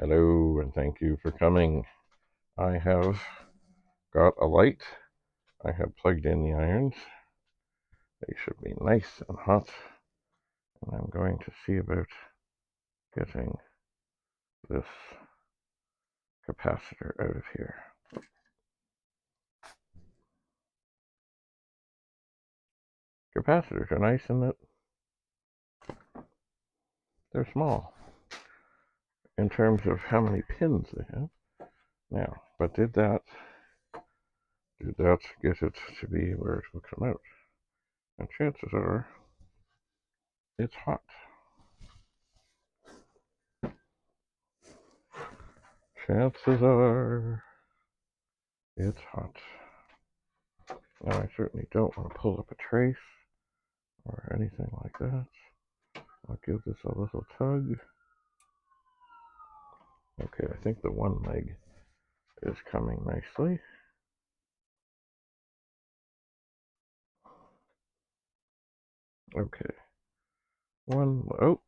Hello, and thank you for coming. I have got a light. I have plugged in the irons. They should be nice and hot. And I'm going to see about getting this capacitor out of here. Capacitors are nice in that they're small in terms of how many pins they have. Now, but did that get it to be where it will come out? And chances are it's hot. Chances are it's hot. Now I certainly don't want to pull up a trace or anything like that. I'll give this a little tug. Okay, I think the one leg is coming nicely. Okay. Oh.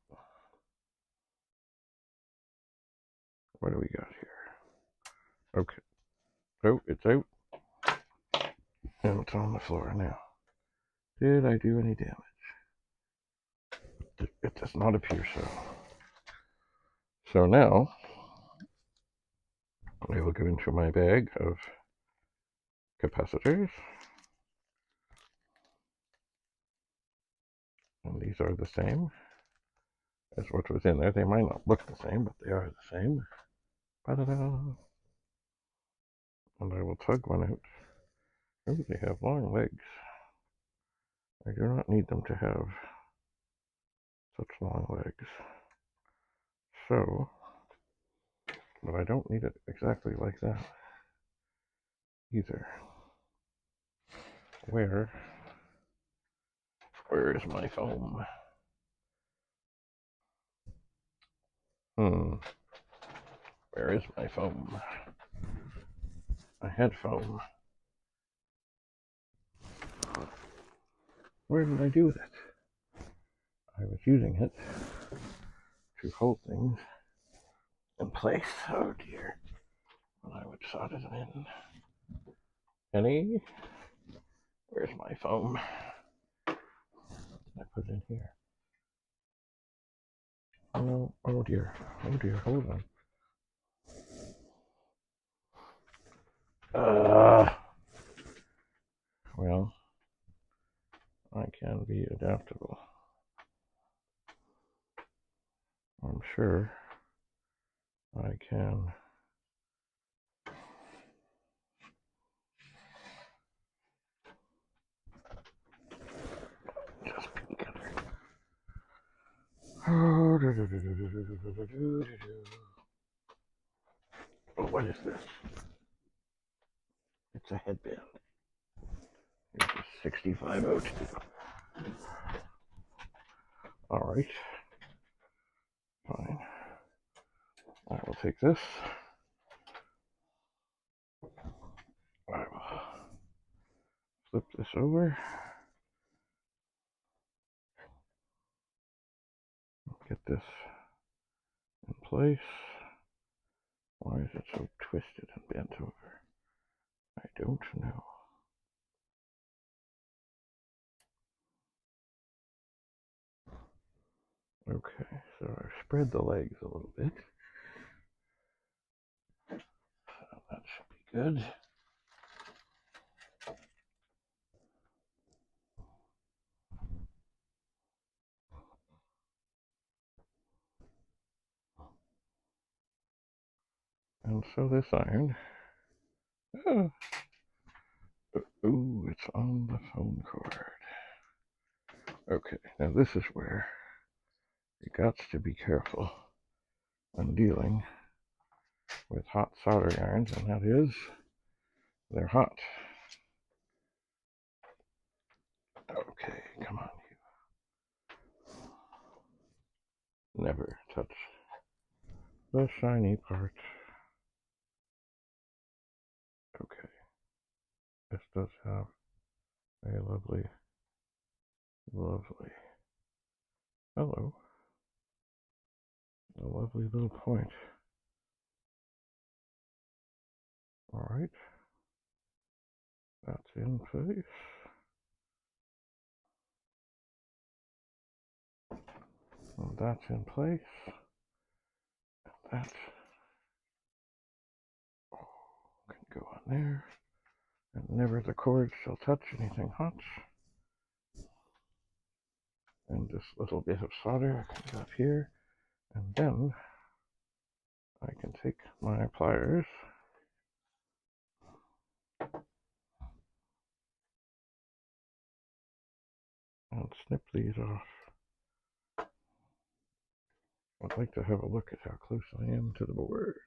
What do we got here? Okay. Oh, it's out. And it's on the floor now. Did I do any damage? It does not appear so. So now, I will go into my bag of capacitors. And these are the same as what was in there. They might not look the same, but they are the same. Ba-da-da. And I will tug one out. Oh, they have long legs. I do not need them to have such long legs. So, but I don't need it exactly like that either. Where is my foam? Where is my foam? I had foam. Where did I do with it? I was using it to hold things in place. Oh dear. When I would solder them in. Penny, where's my foam? I put it in here. Oh dear, hold on. Well, I can be adaptable. I'm sure I can. Just together. Oh, what is this? It's a headband. It's a 6502. Alright. Fine. I will take this. I will flip this over. Get this in place. Why is it so twisted and bent over? I don't know. Okay, so I've spread the legs a little bit. So that should be good. And so this iron, ooh, it's on the phone cord. Okay, now this is where you got to be careful when dealing with hot soldering irons, and that is, they're hot. Okay, come on, you. Never touch the shiny part. Okay, this does have a lovely, hello, a lovely little point All right, that's in place. And that's in place. That can go on there. And never the cord shall touch anything hot. And this little bit of solder comes up here. And then I can take my pliers and snip these off. I'd like to have a look at how close I am to the board,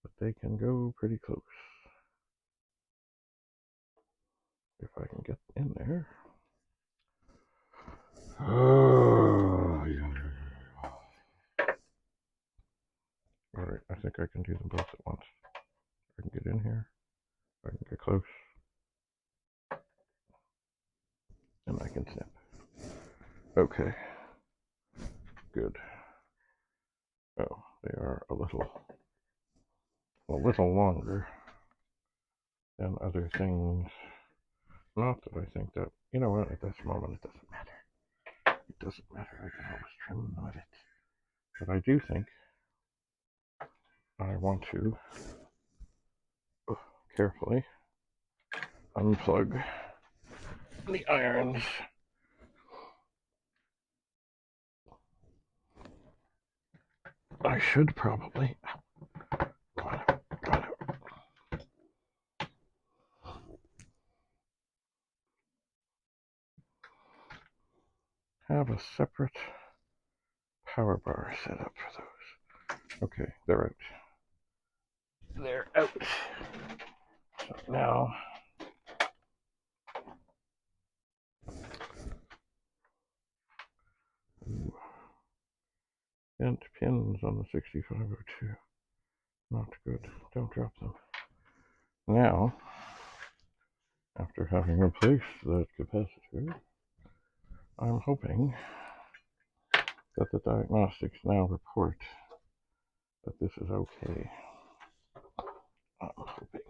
but they can go pretty close. If I can get in there. Oh, yeah. All right, I think I can do them both at once. I can get in here, I can get close, and I can snip. Okay, good. Oh, they are a little longer than other things. Not that I think that, you know what, at this moment it doesn't matter. It doesn't matter, I can always trim with it. But I do think I want to carefully unplug the irons. I should probably have a separate power bar set up for those. Okay, they're out. They're out. So now bent pins on the 6502. Not good. Don't drop them. Now, after having replaced that capacitor, I'm hoping that the diagnostics now report that this is okay. I'm hoping.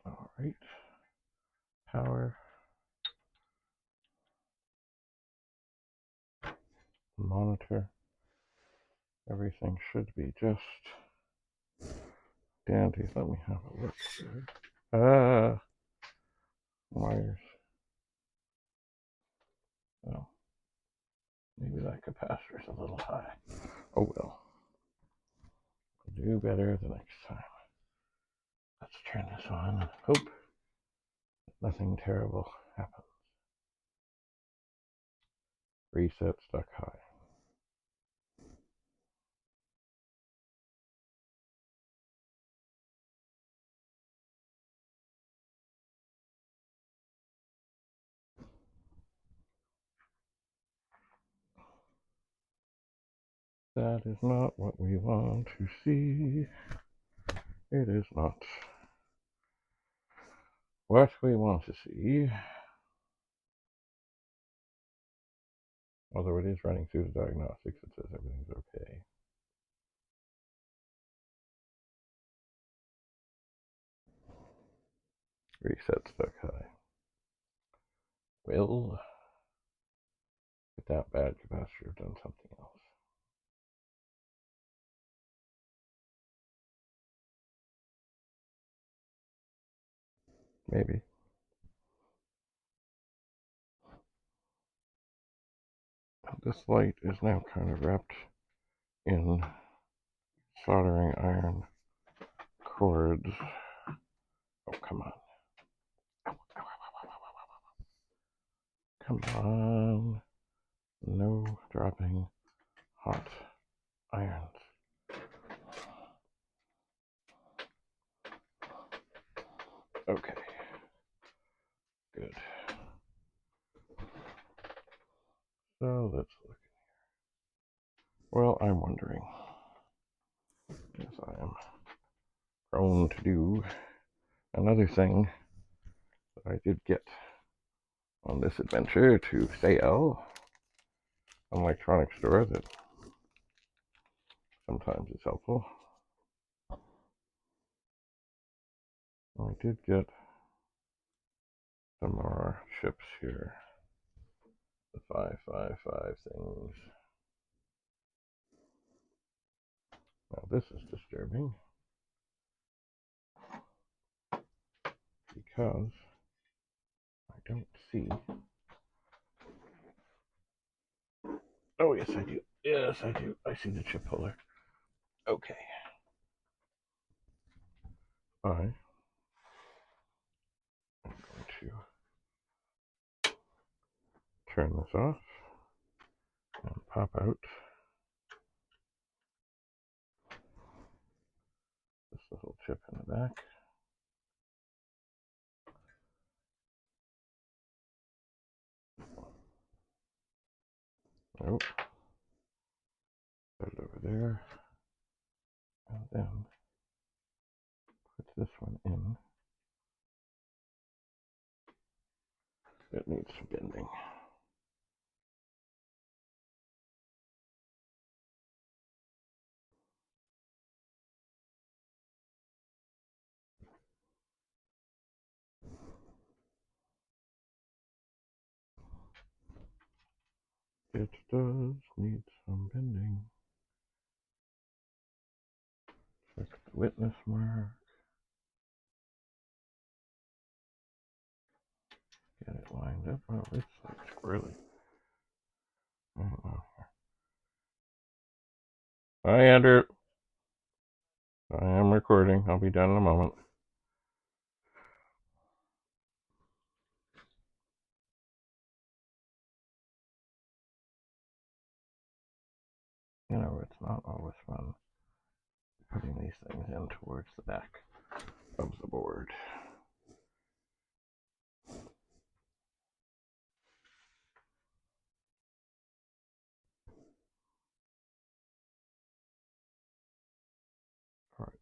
All right. Power. Monitor. Everything should be just dandy. Let me have a look here. Wires. Oh, maybe that capacitor's a little high. Oh well. We'll do better the next time. Let's turn this on and hope that nothing terrible happens. Reset stuck high. That is not what we want to see. It is not what we want to see. Although it is running through the diagnostics, it says everything's okay. Reset stuck high. Well, could that bad capacitor have done something else? Maybe. This light is now kind of wrapped in soldering iron cords. Oh, come on. Come on. No dropping hot irons. Okay. Good. So let's look in here. Well, I'm wondering, yes I am, prone to do. Another thing that I did get on this adventure to sale, an electronics store that sometimes is helpful. I did get some more chips here. The 555 things. Now this is disturbing because I don't see. Oh yes I do. Yes I do. I see the chip holder. Okay. I'm going to turn this off and pop out this little chip in the back. Nope. Put it over there. And then put this one in. It needs some bending. It does need some bending. Check the witness mark. Get it lined up. Oh, it's like squirrely. I don't know. Hi, Andrew. I am recording. I'll be done in a moment. You know, it's not always fun putting these things in towards the back of the board. All right,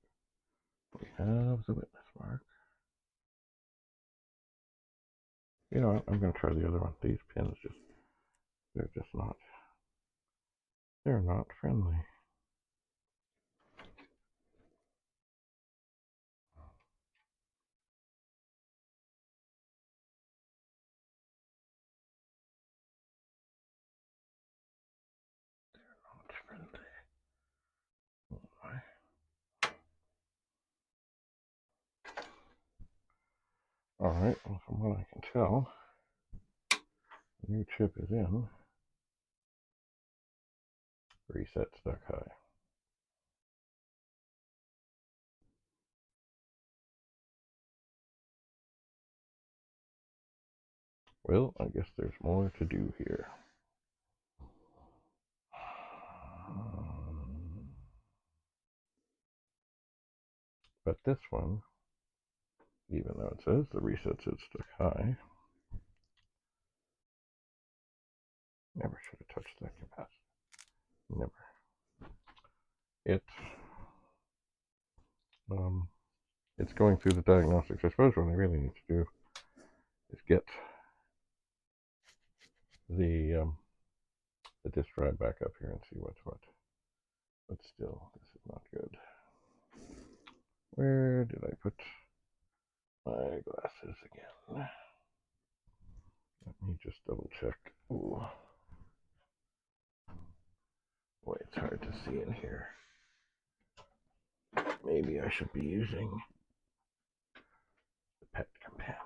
we have the witness mark. You know what? I'm going to try the other one. These pins they're not friendly. Not friendly. All right, well, from what I can tell, the new chip is in. Reset stuck high. Well, I guess there's more to do here. But this one, even though it says the reset set stuck high, never should have touched that capacitor. Never. It's going through the diagnostics. I suppose what I really need to do is get the disk drive back up here and see what's what. But still, this is not good. Where did I put my glasses again? Let me just double check. Ooh. Boy, it's hard to see in here. Maybe I should be using the pet companion.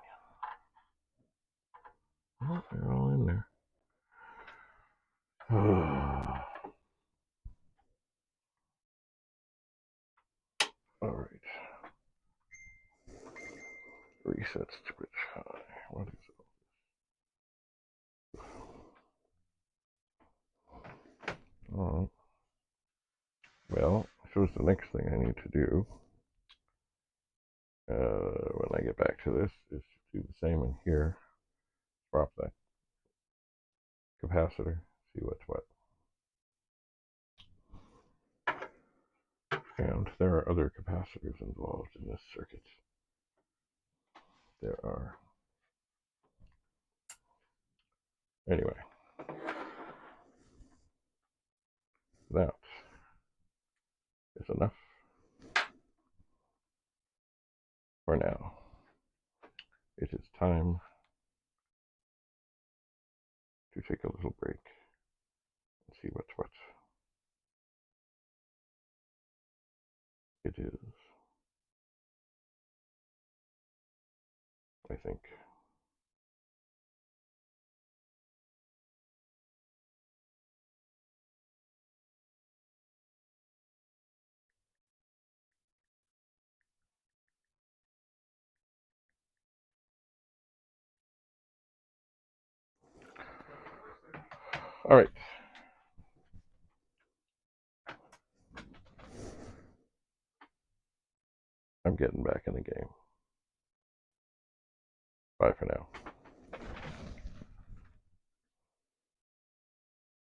Oh, they're all in there. All right. Reset switch high. What is it? All right. Well, I suppose the next thing I need to do when I get back to this is to do the same in here. Swap that capacitor. See what's what. And there are other capacitors involved in this circuit. There are. Anyway, that is enough for now. It is time to take a little break and see what's what. It is, I think, all right. I'm getting back in the game. Bye for now.